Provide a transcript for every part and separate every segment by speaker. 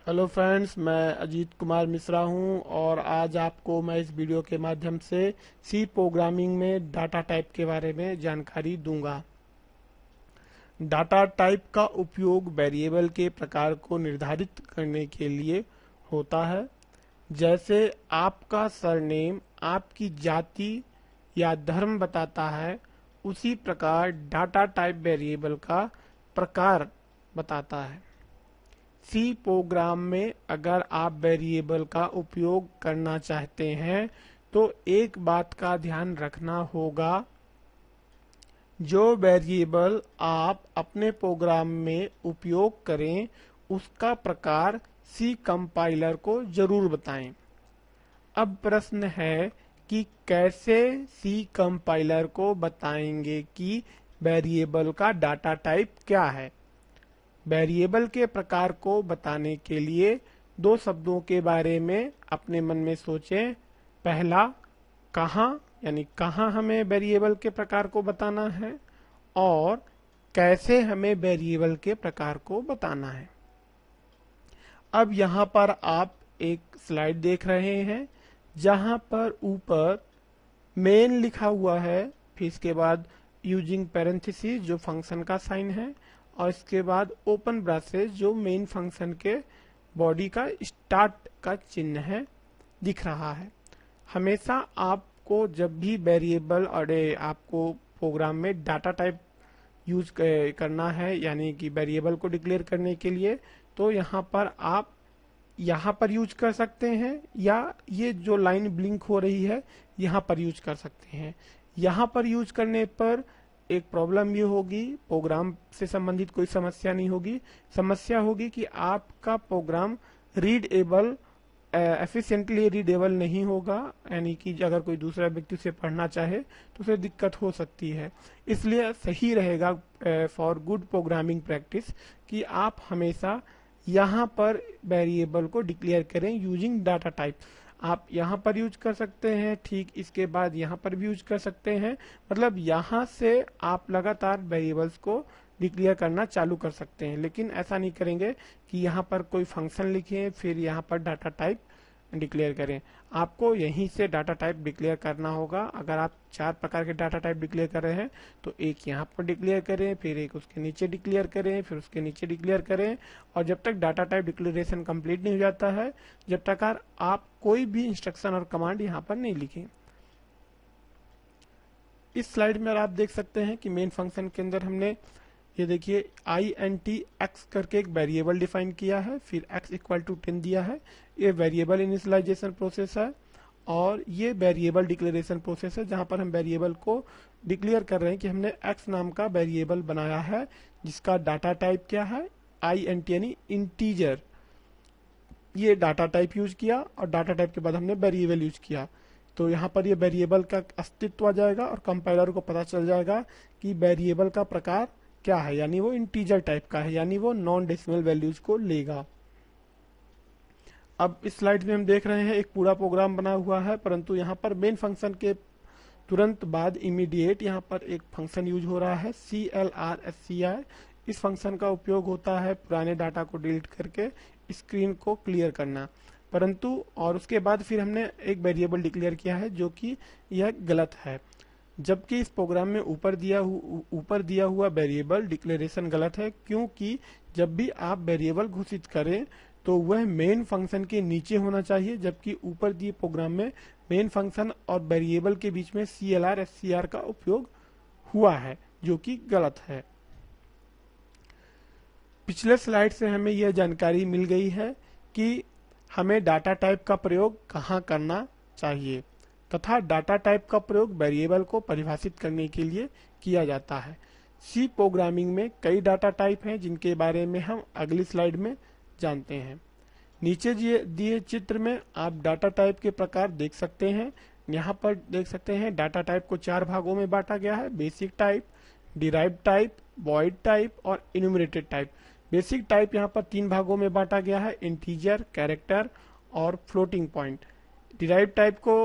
Speaker 1: Hello friends, मैं अजीत कुमार मिश्रा हूं और आज आपको मैं इस वीडियो के माध्यम से सी प्रोग्रामिंग में डाटा टाइप के बारे में जानकारी दूंगा। डाटा टाइप का उपयोग वेरिएबल के प्रकार को निर्धारित करने के लिए होता है। जैसे आपका सरनेम आपकी जाति या धर्म बताता है, उसी प्रकार डाटा टाइप वेरिएबल का प्रकार बताता है। सी प्रोग्राम में अगर आप वेरिएबल का उपयोग करना चाहते हैं तो एक बात का ध्यान रखना होगा, जो वेरिएबल आप अपने प्रोग्राम में उपयोग करें उसका प्रकार सी कंपाइलर को जरूर बताएं। अब प्रश्न है कि कैसे सी कंपाइलर को बताएंगे कि वेरिएबल का डाटा टाइप क्या है। वेरिएबल के प्रकार को बताने के लिए दो शब्दों के बारे में अपने मन में सोचें। पहला, कहाँ, यानी कहाँ हमें वेरिएबल के प्रकार को बताना है, और कैसे हमें वेरिएबल के प्रकार को बताना है। अब यहाँ पर आप एक स्लाइड देख रहे हैं जहाँ पर ऊपर मेन लिखा हुआ है, फिर इसके बाद यूजिंग पैरेंथेसिस जो फंक्शन का साइन है, और इसके बाद ओपन ब्रेसेस जो मेन फंक्शन के बॉडी का स्टार्ट का चिन्ह है दिख रहा है। हमेशा आपको जब भी वेरिएबल और आपको प्रोग्राम में डाटा टाइप यूज करना है, यानी कि वेरिएबल को डिक्लेयर करने के लिए, तो यहाँ पर आप यहाँ पर यूज कर सकते हैं, या ये जो लाइन ब्लिंक हो रही है यहाँ पर यूज कर सकते हैं। यहाँ पर यूज करने पर एक प्रॉब्लम ये होगी, प्रोग्राम से संबंधित कोई समस्या नहीं होगी। समस्या होगी कि आपका प्रोग्राम रीडेबल एफिशिएंटली रीडेबल नहीं होगा, यानी कि अगर कोई दूसरा व्यक्ति उसे पढ़ना चाहे तो उसे दिक्कत हो सकती है। इसलिए सही रहेगा फॉर गुड प्रोग्रामिंग प्रैक्टिस कि आप हमेशा यहाँ पर वेरिएबल को डिक्लेयर करें यूजिंग डाटा टाइप। आप यहाँ पर यूज कर सकते हैं, ठीक इसके बाद यहाँ पर भी यूज कर सकते हैं। मतलब यहाँ से आप लगातार वेरिएबल्स को डिक्लेयर करना चालू कर सकते हैं, लेकिन ऐसा नहीं करेंगे कि यहाँ पर कोई फंक्शन लिखें फिर यहाँ पर डाटा टाइप डिक्लेयर करें। आपको यहीं से डाटा टाइप डिक्लेयर करना होगा। अगर आप 4 प्रकार के डाटा टाइप डिक्लेयर कर रहे हैं तो एक यहाँ पर डिक्लेयर करें, फिर एक उसके नीचे डिक्लेयर करें, फिर उसके नीचे डिक्लेयर करें, और जब तक डाटा टाइप डिक्लेरेशन कंप्लीट नहीं हो जाता है, जब तक आप कोई भी इंस्ट्रक्शन और कमांड यहाँ पर नहीं लिखें। इस स्लाइड में आप देख सकते हैं कि मेन फंक्शन के अंदर हमने ये देखिए int करके एक वेरिएबल डिफाइन किया है, फिर x इक्वल टू 10 दिया है। ये वेरिएबल इनिशियलाइजेशन प्रोसेस है और ये वेरिएबल डिक्लेरेशन प्रोसेस है, जहां पर हम वेरिएबल को डिक्लेयर कर रहे हैं कि हमने x नाम का वेरिएबल बनाया है जिसका डाटा टाइप क्या है, int यानी इंटीजर। ये डाटा टाइप यूज किया और डाटा टाइप के बाद हमने वेरिएबल यूज किया, तो यहाँ पर ये वेरिएबल का अस्तित्व आ जाएगा और कंपाइलर को पता चल जाएगा कि वेरिएबल का प्रकार क्या है, यानी वो इंटीजर टाइप का है, यानी वो नॉन डेसिमल वैल्यूज को लेगा। अब इस स्लाइड में हम देख रहे हैं एक पूरा प्रोग्राम बना हुआ है, परंतु यहाँ पर मेन फंक्शन के तुरंत बाद इमीडिएट यहाँ पर एक फंक्शन यूज हो रहा है CLRSCI। इस फंक्शन का उपयोग होता है पुराने डाटा को डिलीट करके स्क्रीन को क्लियर करना, परंतु और उसके बाद फिर हमने एक वेरिएबल डिक्लेयर किया है जो कि यह गलत है, जबकि इस प्रोग्राम में ऊपर दिया हुआ वेरिएबल डिक्लेरेशन गलत है, क्योंकि जब भी आप वेरिएबल घोषित करें तो वह मेन फंक्शन के नीचे होना चाहिए, जबकि ऊपर दिए प्रोग्राम में मेन फंक्शन और वेरिएबल के बीच में CLR/SCR का उपयोग हुआ है, जो कि गलत है। पिछले स्लाइड से हमें यह जानकारी मिल गई है कि हमें डाटा टाइप का प्रयोग कहाँ करना चाहिए, तथा डाटा टाइप का प्रयोग वेरिएबल को परिभाषित करने के लिए किया जाता है। सी प्रोग्रामिंग में कई डाटा टाइप हैं जिनके बारे में हम अगली स्लाइड में जानते हैं। नीचे दिए चित्र में आप डाटा टाइप के प्रकार देख सकते हैं। यहाँ पर देख सकते हैं डाटा टाइप को 4 भागों में बांटा गया है: basic type, derived type, void type और इन्यूमरेटेड टाइप। बेसिक टाइप यहाँ पर 3 भागों में बांटा गया है: इंटीजर, कैरेक्टर और फ्लोटिंग पॉइंट। डिराइव्ड टाइप को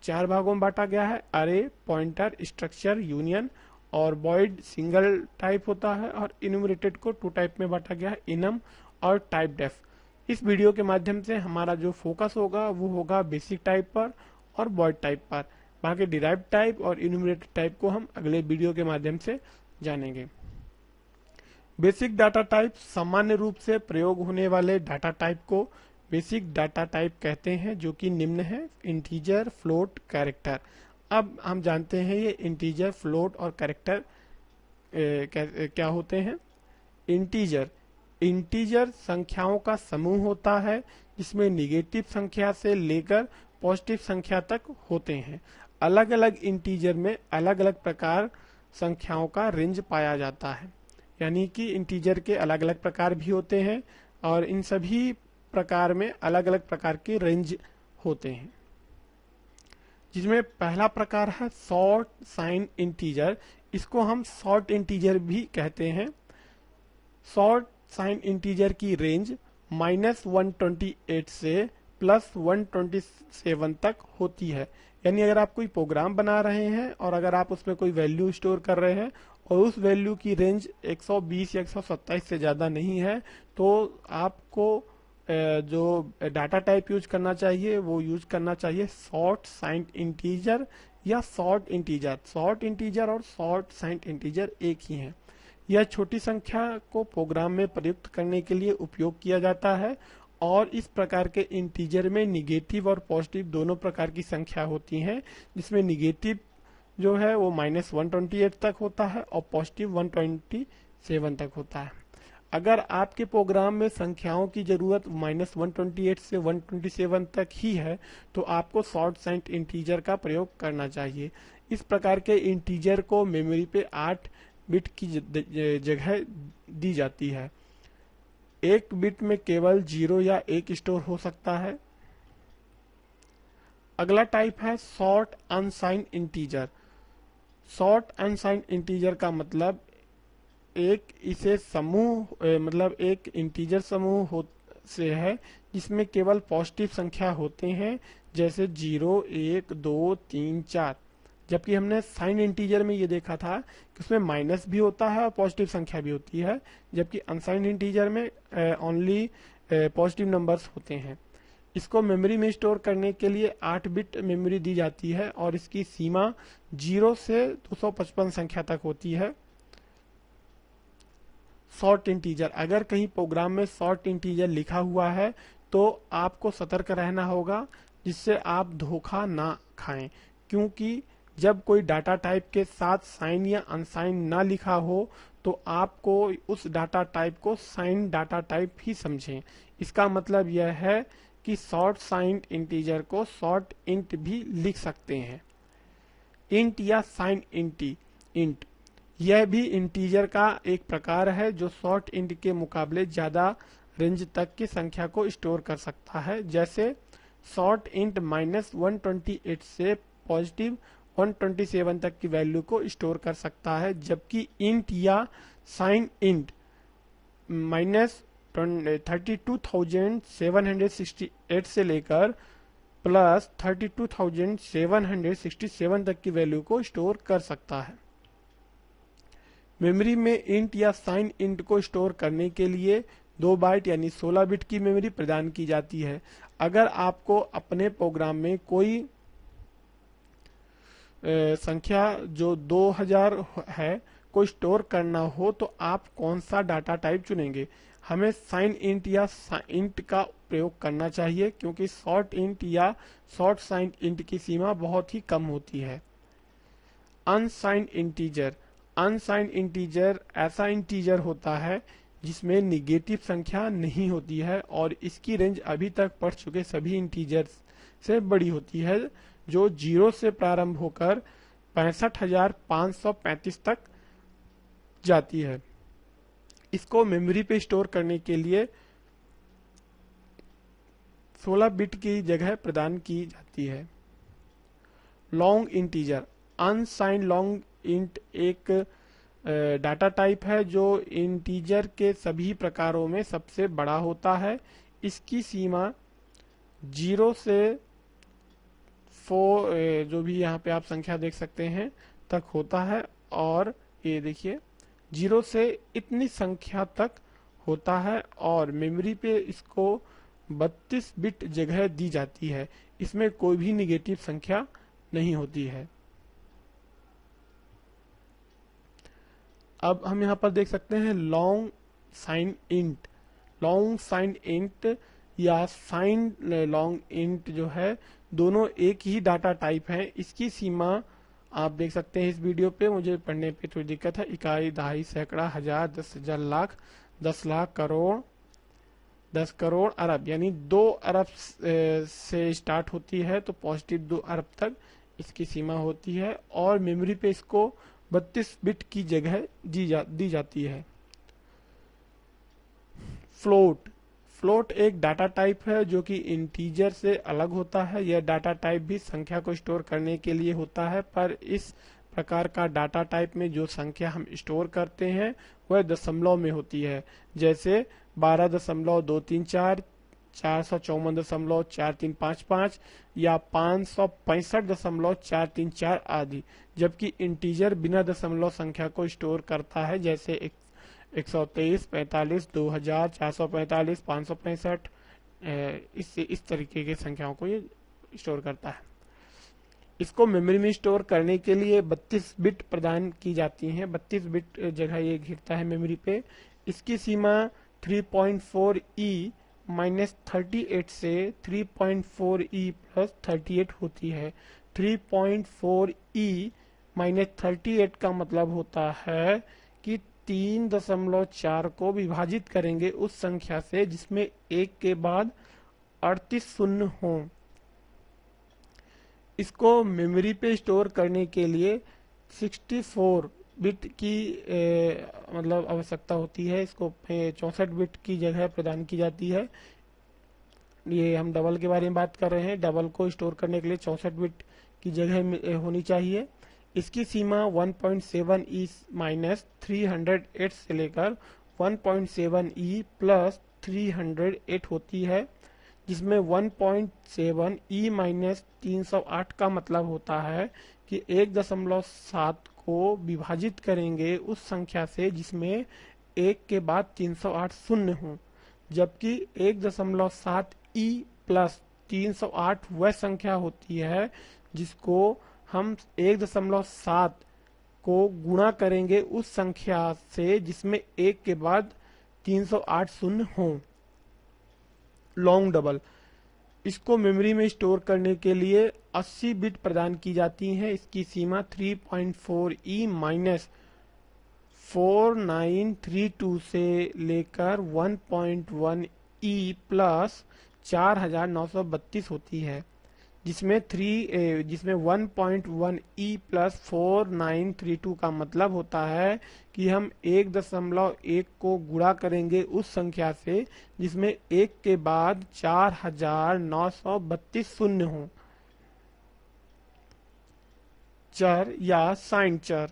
Speaker 1: 4 भागों में बांटा गया है: अरे, पॉइंटर, स्ट्रक्चर, यूनियन। और वॉइड सिंगल टाइप होता है, और इन्यूमरेटेड को 2 टाइप में बांटा गया है: इनम और टाइप डेफ। इस वीडियो के माध्यम से हमारा जो फोकस होगा वो होगा बेसिक टाइप पर और बॉयड टाइप पर। बाकी डिराइव्ड टाइप और इन्यूमरेटेड टाइप को हम अगले वीडियो के माध्यम से जानेंगे। बेसिक डाटा टाइप सामान्य रूप से प्रयोग होने वाले डाटा टाइप को बेसिक डाटा टाइप कहते हैं, जो कि निम्न है: इंटीजर, फ्लोट, कैरेक्टर। अब हम जानते हैं ये इंटीजर, फ्लोट और कैरेक्टर क्या होते हैं। इंटीजर संख्याओं का समूह होता है जिसमें निगेटिव संख्या से लेकर पॉजिटिव संख्या तक होते हैं। अलग अलग इंटीजर में अलग अलग प्रकार संख्याओं का रेंज पाया जाता है, यानी कि इंटीजर के अलग अलग प्रकार भी होते हैं और इन सभी प्रकार में अलग अलग प्रकार के रेंज होते हैं, जिसमें पहला प्रकार है शॉर्ट साइन इंटीजर। इसको हम शॉर्ट इंटीजर भी कहते हैं। शॉर्ट साइन इंटीजर की रेंज -128 से +127 तक होती है। यानी अगर आप कोई प्रोग्राम बना रहे हैं और अगर आप उसमें कोई वैल्यू स्टोर कर रहे हैं और उस वैल्यू की रेंज 120 या 127 से ज्यादा नहीं है, तो आपको जो डाटा टाइप यूज करना चाहिए वो यूज करना चाहिए शॉर्ट साइंड इंटीजर या शॉर्ट इंटीजर। शॉर्ट इंटीजर और शॉर्ट साइंड इंटीजर एक ही हैं। यह छोटी संख्या को प्रोग्राम में प्रयुक्त करने के लिए उपयोग किया जाता है और इस प्रकार के इंटीजर में निगेटिव और पॉजिटिव दोनों प्रकार की संख्या होती हैं, जिसमें निगेटिव जो है वो -128 तक होता है और पॉजिटिव 127 तक होता है। अगर आपके प्रोग्राम में संख्याओं की जरूरत -128 से 127 तक ही है, तो आपको शॉर्ट साइंड इंटीजर का प्रयोग करना चाहिए। इस प्रकार के इंटीजर को मेमोरी पे 8 बिट की जगह दी जाती है। एक बिट में केवल 0 या 1 स्टोर हो सकता है। अगला टाइप है short unsigned integer. Short unsigned integer का मतलब एक इंटीजर समूह से है जिसमें केवल पॉजिटिव संख्या होते हैं, जैसे 0, 1, 2, 3, 4। जबकि हमने साइन इंटीजर में ये देखा था कि उसमें माइनस भी होता है और पॉजिटिव संख्या भी होती है, जबकि अनसाइंड इंटीजर में ओनली पॉजिटिव नंबर्स होते हैं। इसको मेमोरी में स्टोर करने के लिए 8 बिट मेमोरी दी जाती है और इसकी सीमा 0 से 255 संख्या तक होती है। शॉर्ट इंटीजर, अगर कहीं प्रोग्राम में शॉर्ट इंटीजर लिखा हुआ है तो आपको सतर्क रहना होगा जिससे आप धोखा ना खाएं, क्योंकि जब कोई डाटा टाइप के साथ साइन या अनसाइन ना लिखा हो तो आपको उस डाटा टाइप को साइन डाटा टाइप ही समझें। इसका मतलब यह है कि शॉर्ट साइन इंटीजर को शॉर्ट इंट भी लिख सकते हैं। इंट या साइन इंट यह भी इंटीजर का एक प्रकार है जो शॉर्ट इंट के मुकाबले ज्यादा रेंज तक की संख्या को स्टोर कर सकता है। जैसे शॉर्ट इंट -128 से पॉजिटिव 127 तक की वैल्यू को स्टोर कर सकता है, जबकि इंट या साइन इंट -32,768 से लेकर +32,767 तक की वैल्यू को स्टोर कर सकता है। मेमोरी में इंट या साइन इंट को स्टोर करने के लिए 2 बाइट यानी 16 बिट की मेमोरी प्रदान की जाती है। अगर आपको अपने प्रोग्राम में कोई संख्या जो 2000 है को स्टोर करना हो तो आप कौन सा डाटा टाइप चुनेंगे? हमें साइन इंट या इंट का प्रयोग करना चाहिए, क्योंकि शॉर्ट इंट या शॉर्ट साइन इंट की सीमा बहुत ही कम होती है। अनसाइंड इंटीजर ऐसा इंटीजर होता है जिसमें निगेटिव संख्या नहीं होती है और इसकी रेंज अभी तक पढ़ चुके सभी इंटीजर से बड़ी होती है, जो 0 से प्रारंभ होकर 65,535 तक जाती है। इसको मेमोरी पे स्टोर करने के लिए 16 बिट की जगह प्रदान की जाती है। Long integer, unsigned long int एक डाटा टाइप है जो इंटीजर के सभी प्रकारों में सबसे बड़ा होता है। इसकी सीमा 0 से 4 जो भी यहाँ पे आप संख्या देख सकते हैं तक होता है, और ये देखिए 0 से इतनी संख्या तक होता है और मेमोरी पे इसको 32 बिट जगह दी जाती है। इसमें कोई भी निगेटिव संख्या नहीं होती है। अब हम यहाँ पर देख सकते हैं long signed int. Long signed int या साइन लॉन्ग इंट जो है, दोनों एक ही डाटा टाइप है। इसकी सीमा आप देख सकते हैं इस वीडियो पे, मुझे पढ़ने पे थोड़ी दिक्कत है। इकाई, दहाई, सैकड़ा, हजार, 10,000, लाख, 10 लाख, करोड़, 10 करोड़, अरब, यानी 2 अरब से स्टार्ट होती है, तो पॉजिटिव 2 अरब तक इसकी सीमा होती है और मेमोरी पे इसको 32 बिट की जगह दी जाती है। फ्लोट। फ्लोट एक डाटा टाइप है जो कि इंटीजर से अलग होता है। यह डाटा टाइप भी संख्या को स्टोर करने के लिए होता है, पर इस प्रकार का डाटा टाइप में जो संख्या हम स्टोर करते हैं वह दशमलव में होती है, जैसे 12.234, 454.4355 या 565.434 आदि। जबकि इंटीजर बिना दशमलव संख्या को स्टोर करता है, जैसे 123, 45, 2000, 445, 565, इस तरीके की संख्याओं को ये स्टोर करता है। इसको मेमोरी में स्टोर करने के लिए 32 बिट प्रदान की जाती हैं। 32 बिट जगह ये घेरता है मेमोरी पे। इसकी सीमा 3.4e -38 से 3.4e + 38 होती है। 3.4e -38 का मतलब होता है कि 3.4 को विभाजित करेंगे उस संख्या से जिसमें 1 के बाद 38 शून्य हों। इसको मेमोरी पे स्टोर करने के लिए 64 बिट की मतलब आवश्यकता होती है। इसको 64 बिट की जगह प्रदान की जाती है। ये हम डबल के बारे में बात कर रहे हैं। डबल को स्टोर करने के लिए 64 बिट की जगह होनी चाहिए। इसकी सीमा 1.7e -308 से लेकर 1.7e + 308 होती है, जिसमें 1.7e -308 का मतलब होता है कि 1.7 को विभाजित करेंगे उस संख्या से जिसमें 1 के बाद 308 शून्य हो, जबकि 1.7e + 308 वह संख्या होती है जिसको हम 1.7 को गुणा करेंगे उस संख्या से जिसमें 1 के बाद 308 शून्य हो। Long double. इसको मेमोरी में स्टोर करने के लिए 80 बिट प्रदान की जाती हैं। इसकी सीमा 3.4e -4932 से लेकर 1.1e + 4932 होती है, जिसमें 1.1e + 4932 का मतलब होता है कि हम 1.1 को गुणा करेंगे उस संख्या से जिसमें 1 के बाद 4932 शून्य हो। चर या साइन चर।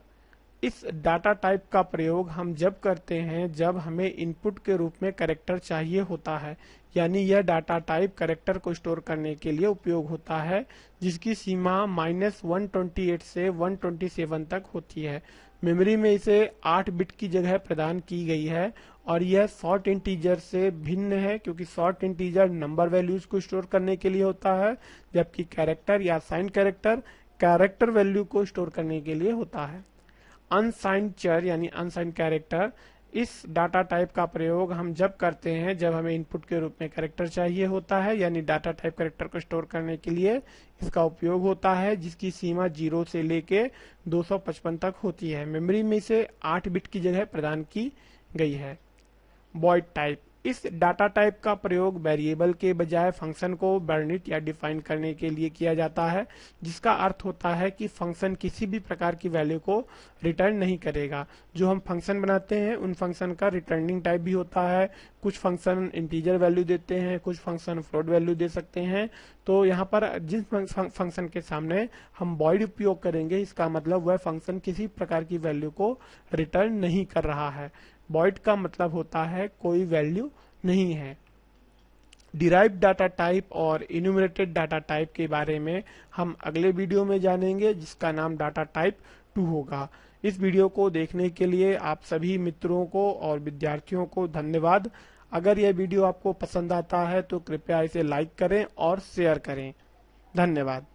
Speaker 1: इस डाटा टाइप का प्रयोग हम जब करते हैं जब हमें इनपुट के रूप में कैरेक्टर चाहिए होता है, यानी यह डाटा टाइप कैरेक्टर को स्टोर करने के लिए उपयोग होता है, जिसकी सीमा -128 से 127 तक होती है। मेमोरी में इसे 8 बिट की जगह प्रदान की गई है और यह शॉर्ट इंटीजर से भिन्न है, क्योंकि शॉर्ट इंटीजर नंबर वैल्यूज को स्टोर करने के लिए होता है, जबकि कैरेक्टर या साइन कैरेक्टर वैल्यू को स्टोर करने के लिए होता है। अनसाइंड चर यानी अनसाइंड कैरेक्टर। इस डाटा टाइप का प्रयोग हम जब करते हैं जब हमें इनपुट के रूप में कैरेक्टर चाहिए होता है, यानी डाटा टाइप कैरेक्टर को स्टोर करने के लिए इसका उपयोग होता है, जिसकी सीमा 0 से लेके 255 तक होती है। मेमोरी में इसे 8 बिट की जगह प्रदान की गई है। Void type. इस डाटा टाइप का प्रयोग वेरिएबल के बजाय फंक्शन को वर्णित या डिफाइन करने के लिए किया जाता है, जिसका अर्थ होता है कि फंक्शन किसी भी प्रकार की वैल्यू को रिटर्न नहीं करेगा। जो हम फंक्शन बनाते हैं उन फंक्शन का रिटर्निंग टाइप भी होता है। कुछ फंक्शन इंटीजर वैल्यू देते हैं, कुछ फंक्शन फ्लोट वैल्यू दे सकते हैं। तो यहाँ पर जिस फंक्शन के सामने हम वॉइड उपयोग करेंगे, इसका मतलब वह फंक्शन किसी प्रकार की वैल्यू को रिटर्न नहीं कर रहा है। वॉइड का मतलब होता है कोई वैल्यू नहीं है। डिराइव्ड डाटा टाइप और इन्यूमरेटेड डाटा टाइप के बारे में हम अगले वीडियो में जानेंगे, जिसका नाम डाटा टाइप 2 होगा। इस वीडियो को देखने के लिए आप सभी मित्रों को और विद्यार्थियों को धन्यवाद। अगर यह वीडियो आपको पसंद आता है तो कृपया इसे लाइक करें और शेयर करें। धन्यवाद।